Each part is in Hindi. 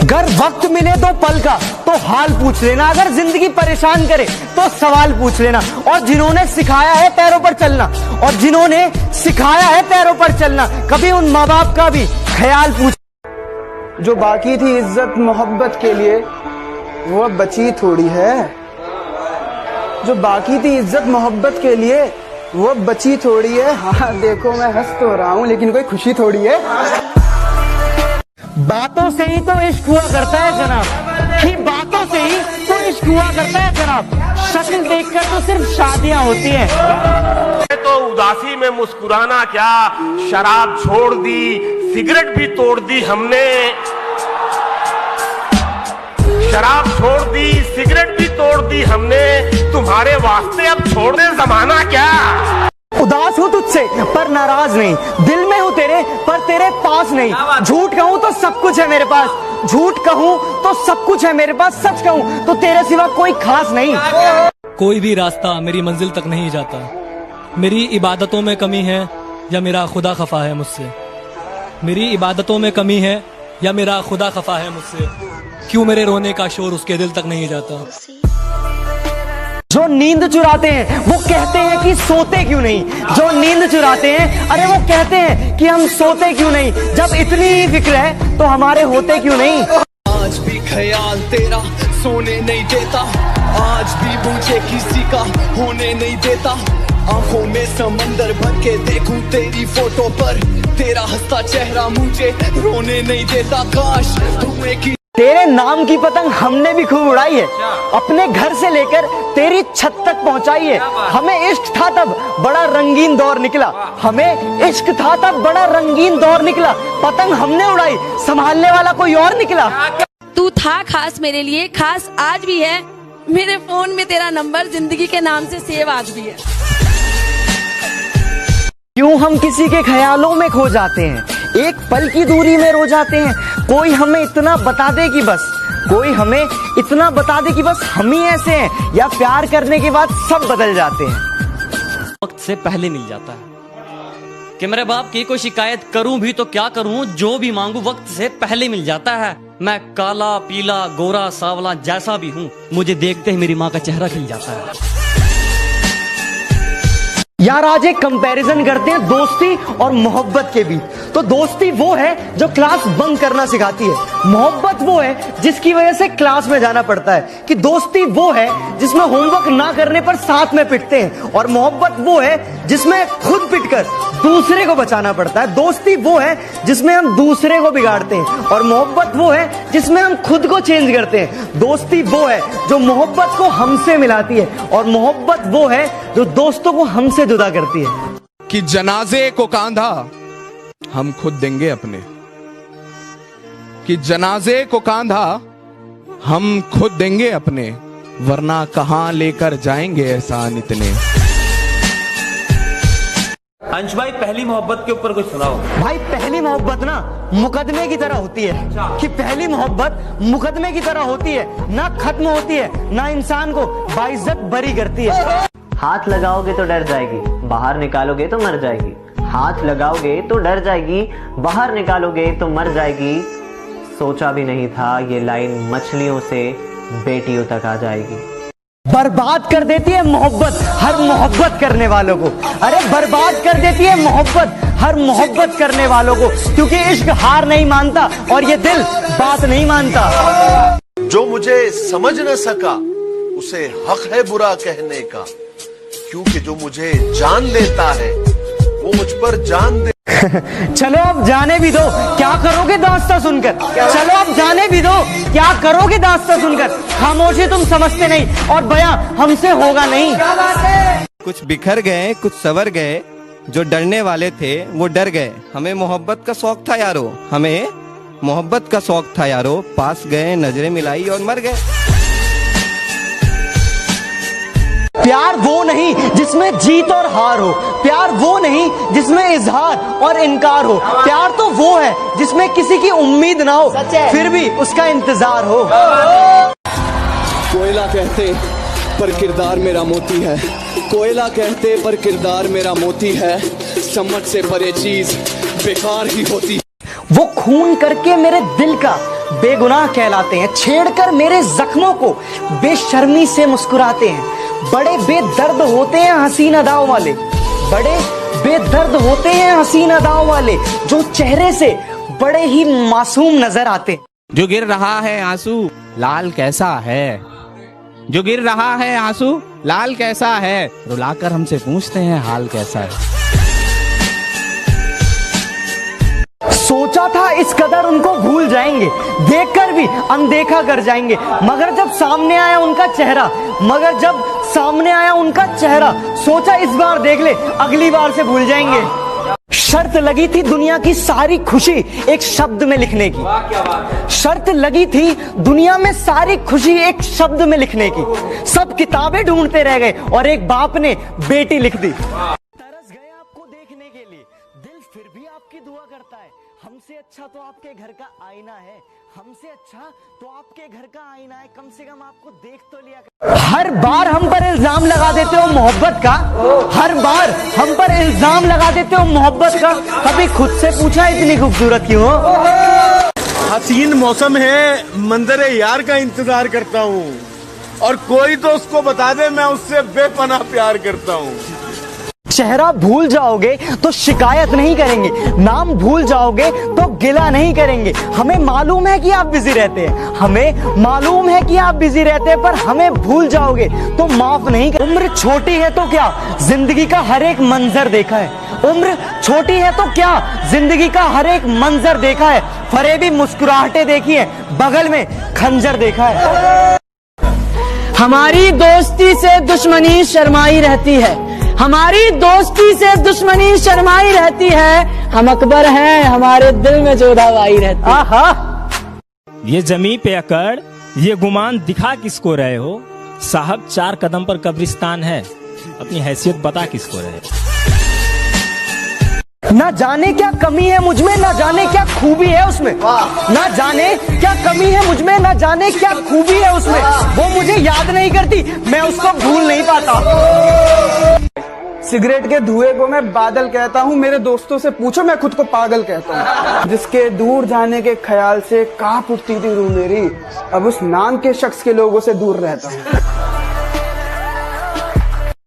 अगर वक्त मिले दो पल का तो हाल पूछ लेना, अगर जिंदगी परेशान करे तो सवाल पूछ लेना। और जिन्होंने सिखाया है पैरों पर चलना, और जिन्होंने सिखाया है पैरों पर चलना, कभी उन माँ बाप का भी ख्याल पूछ। जो बाकी थी इज्जत मोहब्बत के लिए वो अब बची थोड़ी है। जो बाकी थी इज्जत मोहब्बत के लिए वो अब बची थोड़ी है। हाँ देखो मैं हंस तो रहा हूँ लेकिन कोई खुशी थोड़ी है। बातों से ही तो इश्क हुआ करता है जनाब, कि बातों से ही तो इश्क हुआ करता है जनाब। शक्ल देखकर तो सिर्फ शादियां होती हैं। तो उदासी में मुस्कुराना क्या, शराब छोड़ दी, सिगरेट भी तोड़ दी हमने। शराब छोड़ दी, सिगरेट भी तोड़ दी हमने, तुम्हारे वास्ते अब छोड़ दे जमाना क्या। उदास हूँ तुझसे पर नाराज नहीं, दिल में हूँ तेरे पर तेरे पास नहीं। झूठ कहूँ तो सब कुछ है मेरे पास, झूठ कहूँ तो सब कुछ है मेरे पास, सच कहूँ तो तेरे सिवा कोई खास नहीं। कोई भी रास्ता मेरी मंजिल तक नहीं जाता। मेरी इबादतों में कमी है या मेरा खुदा खफा है मुझसे। मेरी इबादतों में कमी है या मेरा खुदा खफा है मुझसे। क्यों मेरे रोने का शोर उसके दिल तक नहीं जाता। जो नींद चुराते हैं वो कहते हैं कि सोते क्यों नहीं। जो नींद चुराते हैं अरे वो कहते हैं कि हम सोते क्यों नहीं। जब इतनी ही फिक्र है तो हमारे होते क्यों नहीं। आज भी ख्याल तेरा सोने नहीं देता, आज भी मुझे किसी का होने नहीं देता। आंखों में समंदर भर के देखूं तेरी फोटो पर, तेरा हंसता चेहरा मुझे रोने नहीं देता। काश तुम्हें की तेरे नाम की पतंग हमने भी खूब उड़ाई है, अपने घर से लेकर तेरी छत तक पहुंचाई है। हमें इश्क था तब बड़ा रंगीन दौर निकला, हमें इश्क था तब बड़ा रंगीन दौर निकला। पतंग हमने उड़ाई, संभालने वाला कोई और निकला। तू था खास मेरे लिए, खास आज भी है। मेरे फोन में तेरा नंबर जिंदगी के नाम से सेव आज भी है। क्यों हम किसी के ख्यालों में खो जाते हैं, एक पल की दूरी में रो जाते हैं। कोई हमें इतना बता दे कि बस, कोई हमें इतना बता दे कि बस हम ही ऐसे हैं, या प्यार करने के बाद सब बदल जाते हैं। वक्त से पहले मिल जाता है कि मेरे बाप की कोई शिकायत करूं भी तो क्या करूं, जो भी मांगू वक्त से पहले मिल जाता है। मैं काला पीला गोरा सावला जैसा भी हूं, मुझे देखते ही मेरी माँ का चेहरा खिल जाता है। यार आज एक कंपैरिजन करते हैं दोस्ती और मोहब्बत के बीच। तो दोस्ती वो है जो क्लास बंक करना सिखाती है, मोहब्बत वो है जिसकी वजह से क्लास में जाना पड़ता है। कि दोस्ती वो है जिसमें होमवर्क ना करने पर साथ में पिटते हैं, और मोहब्बत वो है जिसमें खुद पिटकर दूसरे को बचाना पड़ता है। दोस्ती वो है जिसमें हम दूसरे को बिगाड़ते हैं, और मोहब्बत वो है जिसमें हम खुद को चेंज करते हैं। दोस्ती वो है जो मोहब्बत को हमसे मिलाती है, और मोहब्बत वो है जो दोस्तों को हमसे जुदा करती है। कि जनाजे को कांधा हम खुद देंगे अपने, कि जनाजे को कांधा हम खुद देंगे अपने, वरना कहां लेकर जाएंगे एहसान इतने। अंश भाई पहली मोहब्बत के ऊपर कुछ सुनाओ। भाई पहली मोहब्बत ना मुकदमे की तरह होती है, कि पहली मोहब्बत मुकदमे की तरह होती है, ना खत्म होती है, ना इंसान को बाइज्जत बरी करती है। हाथ लगाओगे तो डर जाएगी, बाहर निकालोगे तो मर जाएगी। हाथ लगाओगे तो डर जाएगी, बाहर निकालोगे तो मर जाएगी। सोचा भी नहीं था ये लाइन मछलियों से बेटियों तक आ जाएगी। बर्बाद कर देती है मोहब्बत हर मोहब्बत करने वालों को। अरे बर्बाद कर देती है मोहब्बत हर मोहब्बत करने वालों को, क्योंकि इश्क हार नहीं मानता और ये दिल बात नहीं मानता। जो मुझे समझ न सका उसे हक है बुरा कहने का, क्योंकि जो मुझे जान लेता है वो मुझ पर जान दे। चलो अब जाने भी दो, क्या करोगे दास्तां सुनकर। चलो अब जाने भी दो, क्या करोगे दास्तां सुनकर। खामोशी तुम समझते नहीं और बयां हमसे होगा नहीं। कुछ बिखर गए कुछ सवर गए, जो डरने वाले थे वो डर गए। हमें मोहब्बत का शौक था यारो, हमें मोहब्बत का शौक था यारो। पास गए नजरें मिलाई और मर गए। प्यार वो नहीं जिसमें जीत और हार हो, प्यार वो नहीं जिसमें इजहार और इनकार हो। प्यार तो वो है जिसमें किसी की उम्मीद ना हो फिर भी उसका इंतजार हो। कोयला कहते पर किरदार मेरा मोती है, कोयला कहते पर किरदार मेरा मोती है। समझ से परे चीज बेकार ही होती। वो खून करके मेरे दिल का बेगुनाह कहलाते हैं। छेड़कर मेरे जख्मों को बेशर्मी से मुस्कुराते हैं। बड़े बेदर्द होते हैं हसीन अदाओं वाले, बड़े बेदर्द होते हैं हसीन अदाओं वाले, जो चेहरे से बड़े ही मासूम नजर आते हैं। जो गिर रहा है आंसू लाल कैसा है, जो गिर रहा है आंसू लाल कैसा है, रुलाकर हमसे पूछते हैं हाल कैसा है। सोचा था इस कदर उनको भूल जाएंगे, देखकर भी अनदेखा कर जाएंगे, मगर जब सामने आया उनका चेहरा, मगर जब सामने आया उनका चेहरा, सोचा इस बार देख ले, अगली बार से भूल जाएंगे। शर्त लगी थी दुनिया की सारी खुशी एक शब्द में लिखने की, शर्त लगी थी दुनिया में सारी खुशी एक शब्द में लिखने की। सब किताबें ढूंढते रह गए और एक बाप ने बेटी लिख दी। तरस गए आपको देखने के लिए, दिल फिर भी आपकी दुआ करता है। हमसे अच्छा तो आपके घर का आईना है, हमसे अच्छा तो आपके घर का आईना है, कम से कम आपको देख तो लिया कर। हर बार हम पर इल्जाम लगा देते हो मोहब्बत का, हर बार हम पर इल्जाम लगा देते हो मोहब्बत का। कभी खुद से पूछा इतनी खूबसूरत क्यों हो? हसीन मौसम है, मंजरे यार का इंतजार करता हूँ, और कोई तो उसको बता दे मैं उससे बेपनाह प्यार करता हूँ। चेहरा भूल जाओगे तो शिकायत नहीं करेंगे, नाम भूल जाओगे तो गिला नहीं करेंगे। हमें मालूम है कि आप बिजी रहते हैं, हमें मालूम है कि आप बिजी रहते हैं, पर हमें भूल जाओगे तो माफ नहीं कर। उम्र छोटी है तो क्या, जिंदगी का हर एक मंजर देखा है। उम्र छोटी है तो क्या, जिंदगी का हर एक मंजर देखा है। फरेबी मुस्कुराहटें देखी है, बगल में खंजर देखा है। हमारी दोस्ती से दुश्मनी शर्माई रहती है, हमारी दोस्ती से दुश्मनी शर्माई रहती है। हम अकबर हैं, हमारे दिल में जो दवाई रहती है। आहा, ये जमी पे अकड़, ये गुमान दिखा किसको रहे हो? साहब 4 कदम पर कब्रिस्तान है, अपनी हैसियत बता किसको रहे? ना जाने क्या कमी है मुझमें, ना जाने क्या खूबी है उसमें, ना जाने क्या कमी है मुझमें, ना जाने क्या खूबी है उसमें। वो मुझे याद नहीं करती, मैं उसको भूल नहीं पाता। सिगरेट के धुएं को मैं बादल कहता हूँ, मेरे दोस्तों से पूछो मैं खुद को पागल कहता हूँ। जिसके दूर जाने के ख्याल से कांप उठती थी रूह मेरी, अब उस नाम के शख्स के लोगों से दूर रहता हूँ।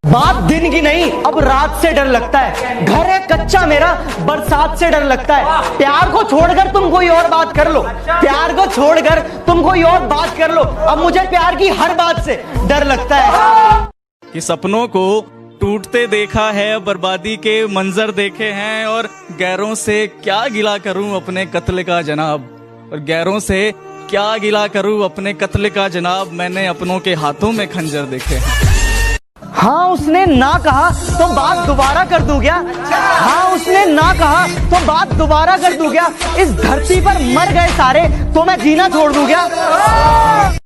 बात दिन की नहीं, अब रात से डर लगता है। घर है कच्चा मेरा, बरसात से डर लगता है। प्यार को छोड़कर तुम कोई और बात कर लो, प्यार को छोड़कर तुम कोई और बात कर लो, अब मुझे प्यार की हर बात से डर लगता है। कि सपनों को टूटते देखा है, बर्बादी के मंजर देखे हैं, और गैरों से क्या गिला करूं अपने कत्ल का जनाब, और गैरों से क्या गिला करूं अपने कत्ल का जनाब, मैंने अपनों के हाथों में खंजर देखे हैं। हाँ उसने ना कहा तो बात दोबारा कर दूं क्या, हाँ उसने ना कहा तो बात दोबारा कर दूं क्या। इस धरती पर मर गए सारे तो मैं जीना छोड़ दूं क्या।